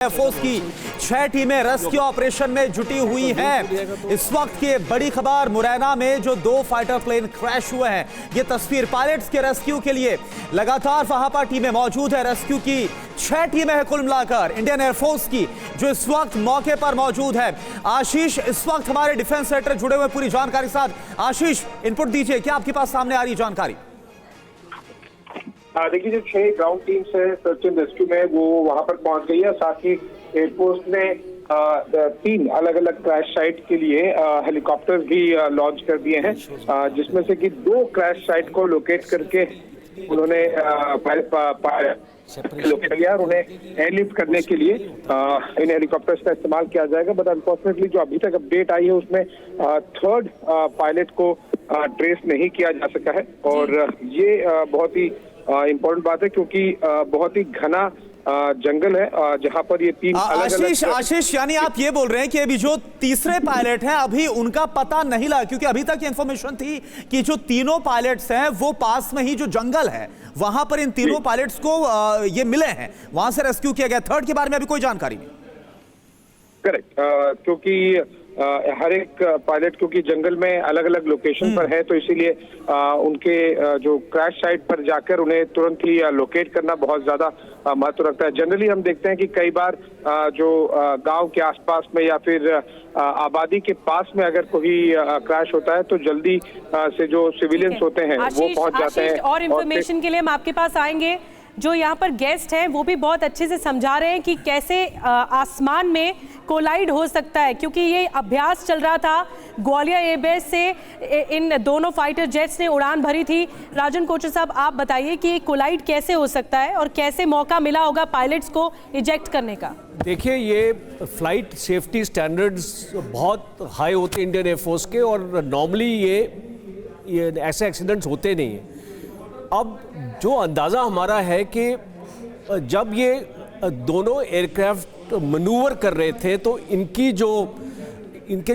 Air force की 6 टीमें rescue operation में जुटी हुई हैं। इस वक्त की बड़ी खबर, मुरैना में जो 2 फाइटर प्लेन क्रैश हुए हैं, ये तस्वीर पायलट्स के रेस्क्यू के लिए लगातार वहां पर टीमें मौजूद है। रेस्क्यू की 6 टीमें हैं कुल मिलाकर इंडियन एयरफोर्स की, जो इस वक्त मौके पर मौजूद है। आशीष इस वक्त हमारे डिफेंस सेक्टर जुड़े हुए पूरी जानकारी के साथ। आशीष, इनपुट दीजिए, क्या आपके पास सामने आ रही जानकारी? देखिए, जो 6 ग्राउंड टीम्स है सर्च एंड रेस्क्यू में, वो वहां पर पहुंच गई है। साथ ही एयरफोर्स ने 3 अलग अलग क्रैश साइट के लिए हेलीकॉप्टर्स भी लॉन्च कर दिए हैं, जिसमें से कि 2 क्रैश साइट को लोकेट करके उन्होंने लोकेट किया और उन्हें एयरलिफ्ट करने के लिए इन हेलीकॉप्टर्स का इस्तेमाल किया जाएगा। बट अनफॉर्चुनेटली जो अभी तक अपडेट आई है, उसमें 3rd पायलट को ट्रेस नहीं किया जा सका है। और ये बहुत ही इम्पोर्टेंट बात है, क्योंकि बहुत ही घना जंगल है जहां पर ये 3 अलग-अलग। आशीष, यानी आप ये बोल रहे हैं कि अभी जो तीसरे पायलट हैं, अभी उनका पता नहीं लगा, क्योंकि अभी तक इंफॉर्मेशन थी कि जो तीनों पायलट्स हैं वो पास में ही जो जंगल है वहां पर इन तीनों पायलट्स को ये मिले हैं, वहां से रेस्क्यू किया गया। 3rd के बारे में अभी कोई जानकारी नहीं। करेक्ट, क्योंकि हर एक पायलट क्योंकि जंगल में अलग अलग लोकेशन पर है, तो इसीलिए उनके जो क्रैश साइट पर जाकर उन्हें तुरंत ही लोकेट करना बहुत ज्यादा महत्व रखता है। जनरली हम देखते हैं कि कई बार जो गांव के आसपास में या फिर आबादी के पास में अगर कोई क्रैश होता है, तो जल्दी से जो सिविलियंस होते हैं वो पहुंच जाते हैं। और इन्फॉर्मेशन के लिए हम आपके पास आएंगे। जो यहाँ पर गेस्ट हैं वो भी बहुत अच्छे से समझा रहे हैं कि कैसे आसमान में कोलाइड हो सकता है, क्योंकि ये अभ्यास चल रहा था। ग्वालियर एयरबेस से इन दोनों फाइटर जेट्स ने उड़ान भरी थी। राजन कोचर साहब, आप बताइए कि कोलाइड कैसे हो सकता है और कैसे मौका मिला होगा पायलट्स को इजेक्ट करने का? देखिए, ये फ्लाइट सेफ्टी स्टैंडर्ड्स बहुत हाई होते हैं इंडियन एयरफोर्स के, और नॉर्मली ये ऐसे एक्सीडेंट्स होते नहीं हैं। अब जो अंदाज़ा हमारा है कि जब ये दोनों एयरक्राफ्ट मनूवर कर रहे थे, तो इनके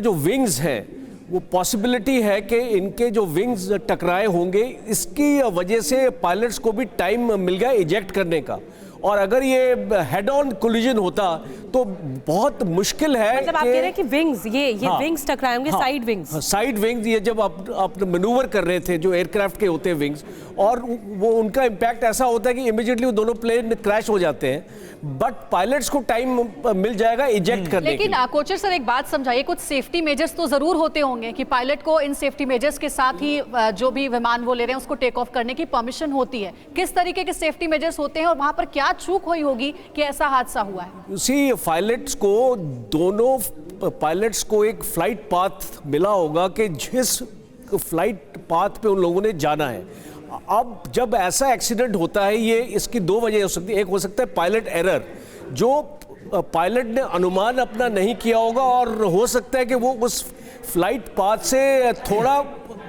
जो विंग्स हैं, वो पॉसिबिलिटी है कि इनके जो विंग्स टकराए होंगे। इसकी वजह से पायलट्स को भी टाइम मिल गया इजेक्ट करने का। और अगर ये हेड ऑन कोलिजन होता तो बहुत मुश्किल है। मतलब आप कह रहे हैं कि विंग्स, ये विंग्स टकराए होंगे, साइड विंग्स। साइड विंग्स, ये जब आप मैन्यूवर कर रहे थे, जो एयरक्राफ्ट के होते हैं विंग्स, और वो उनका इम्पैक्ट ऐसा होता है कि इमीडिएटली वो दोनों प्लेन क्रैश हो जाते हैं। बट पायलट्स को टाइम मिल जाएगा इजेक्ट करने के लिए। लेकिन कोचर सर, एक बात समझाइए, कुछ सेफ्टी मेजर्स तो जरूर होते होंगे कि पायलट को इन सेफ्टी मेजर्स के साथ ही जो भी विमान वो ले रहे हैं उसको टेक ऑफ करने की परमिशन होती है। किस तरीके के सेफ्टी मेजर्स होते हैं और वहां पर क्या चूक हुई होगी कि ऐसा हादसा हुआ है? उसी दोनों पायलट्स को एक फ्लाइट पाथ मिला होगा कि जिस फ्लाइट पाथ पे उन लोगों ने जाना है। अब जब ऐसा एक्सीडेंट होता है, ये इसकी 2 वजह हो सकती है। एक हो सकता है पायलट एरर, जो पायलट ने अनुमान अपना नहीं किया होगा, और हो सकता है कि वो उस फ्लाइट पाथ से थोड़ा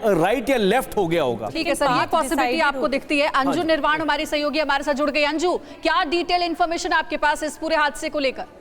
राइट या लेफ्ट हो गया होगा। ठीक है सर, ये पॉसिबिलिटी आपको दिखती है। अंजू निर्वाण हमारी सहयोगी हमारे साथ जुड़ गई। अंजू, क्या डिटेल इंफॉर्मेशन आपके पास इस पूरे हादसे को लेकर?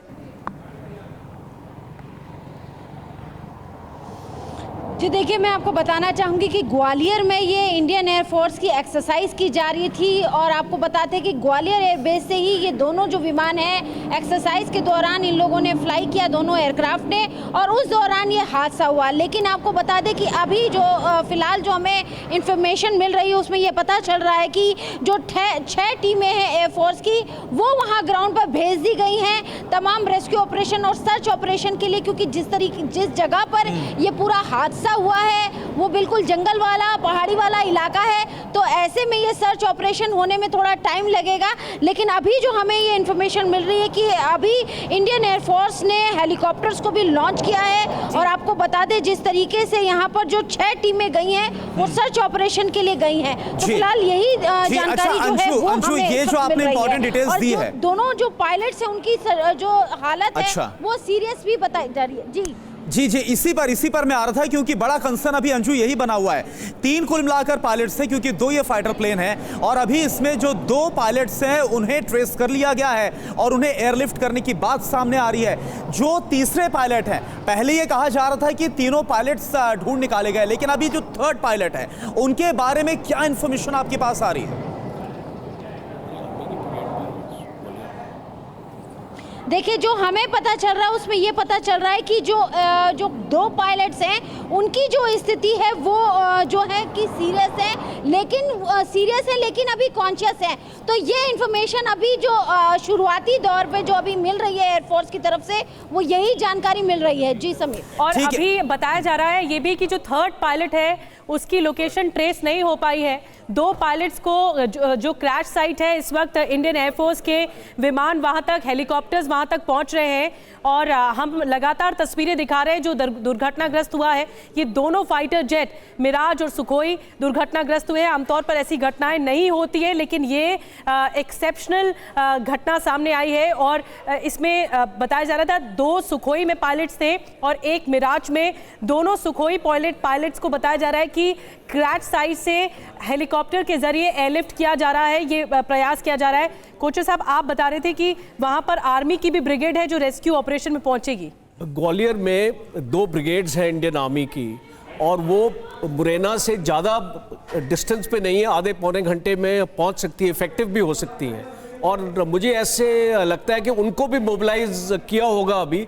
जी देखिए, मैं आपको बताना चाहूँगी कि ग्वालियर में ये इंडियन एयरफोर्स की एक्सरसाइज की जा रही थी, और आपको बताते हैं कि ग्वालियर एयरबेस से ही ये दोनों जो विमान हैं, एक्सरसाइज के दौरान इन लोगों ने फ्लाई किया, दोनों एयरक्राफ्ट ने, और उस दौरान ये हादसा हुआ। लेकिन आपको बता दें कि अभी जो फिलहाल जो हमें इंफॉर्मेशन मिल रही है, उसमें ये पता चल रहा है कि जो 6 टीमें हैं एयरफोर्स की, वो वहाँ ग्राउंड पर भेज दी गई हैं तमाम रेस्क्यू ऑपरेशन और सर्च ऑपरेशन के लिए, क्योंकि जिस जगह पर ये पूरा हादसा हुआ है वो बिल्कुल जंगल वाला, पहाड़ी वाला इलाका है। तो ऐसे में ये सर्च ऑपरेशन होने में थोड़ा टाइम लगेगा। लेकिन अभी जो हमें ये इन्फॉर्मेशन मिल रही है कि अभी इंडियन एयरफोर्स ने हेलीकॉप्टर्स को भी लॉन्च किया है, और आपको बता दें जिस तरीके से यहाँ पर जो 6 टीमें गई हैं वो सर्च ऑपरेशन के लिए गई हैं। तो फिलहाल यही जानकारी जो है वो हमें ये जो आपने इंपॉर्टेंट डिटेल्स दी है, दोनों जो पायलट्स हैं उनकी जो हालत है वो सीरियस भी बताई जा रही है। जी, इसी पर मैं आ रहा था, क्योंकि बड़ा कंसर्न अभी अंजू यही बना हुआ है। 3 कुल मिलाकर पायलट्स हैं, क्योंकि 2 ये फाइटर प्लेन हैं, और अभी इसमें जो 2 पायलट्स हैं उन्हें ट्रेस कर लिया गया है और उन्हें एयरलिफ्ट करने की बात सामने आ रही है। जो तीसरे पायलट हैं, पहले ये कहा जा रहा था कि तीनों पायलट्स ढूंढ निकाले गए, लेकिन अभी जो 3rd पायलट है उनके बारे में क्या इंफॉर्मेशन आपके पास आ रही है? देखिए जो हमें पता चल रहा है उसमें ये पता चल रहा है कि जो 2 पायलट्स हैं उनकी जो स्थिति है वो जो है कि सीरियस है लेकिन अभी कॉन्शियस है। तो ये इन्फॉर्मेशन अभी जो शुरुआती दौर पे जो अभी मिल रही है एयरफोर्स की तरफ से वो यही जानकारी मिल रही है। जी समीर। और ठीक है। अभी बताया जा रहा है ये भी कि जो 3rd पायलट है उसकी लोकेशन ट्रेस नहीं हो पाई है। 2 पायलट्स को जो क्रैश साइट है इस वक्त इंडियन एयरफोर्स के विमान वहां तक, हेलीकॉप्टर्स वहां तक पहुंच रहे हैं और हम लगातार तस्वीरें दिखा रहे हैं जो दुर्घटनाग्रस्त हुआ है। ये दोनों फाइटर जेट मिराज और सुखोई दुर्घटनाग्रस्त हुए हैं। आमतौर पर ऐसी घटनाएं नहीं होती है लेकिन ये एक्सेप्शनल घटना सामने आई है और इसमें बताया जा रहा था 2 सुखोई में पायलट्स थे और 1 मिराज में। दोनों सुखोई पायलट्स को बताया जा रहा है कि क्रैश साइट से हेलीकॉप्टर के जरिए एयरलिफ्ट किया जा रहा है, ये प्रयास किया जा रहा है। कोचर साहब आप बता रहे थे कि वहां पर आर्मी की भी ब्रिगेड है जो रेस्क्यू ऑपरेशन में पहुंचेगी। ग्वालियर में 2 ब्रिगेड्स हैं इंडियन आर्मी की और वो मुरैना से ज़्यादा डिस्टेंस पे नहीं है, आधे पौने घंटे में पहुंच सकती है, इफेक्टिव भी हो सकती हैं। और मुझे ऐसे लगता है कि उनको भी मोबिलाइज किया होगा अभी।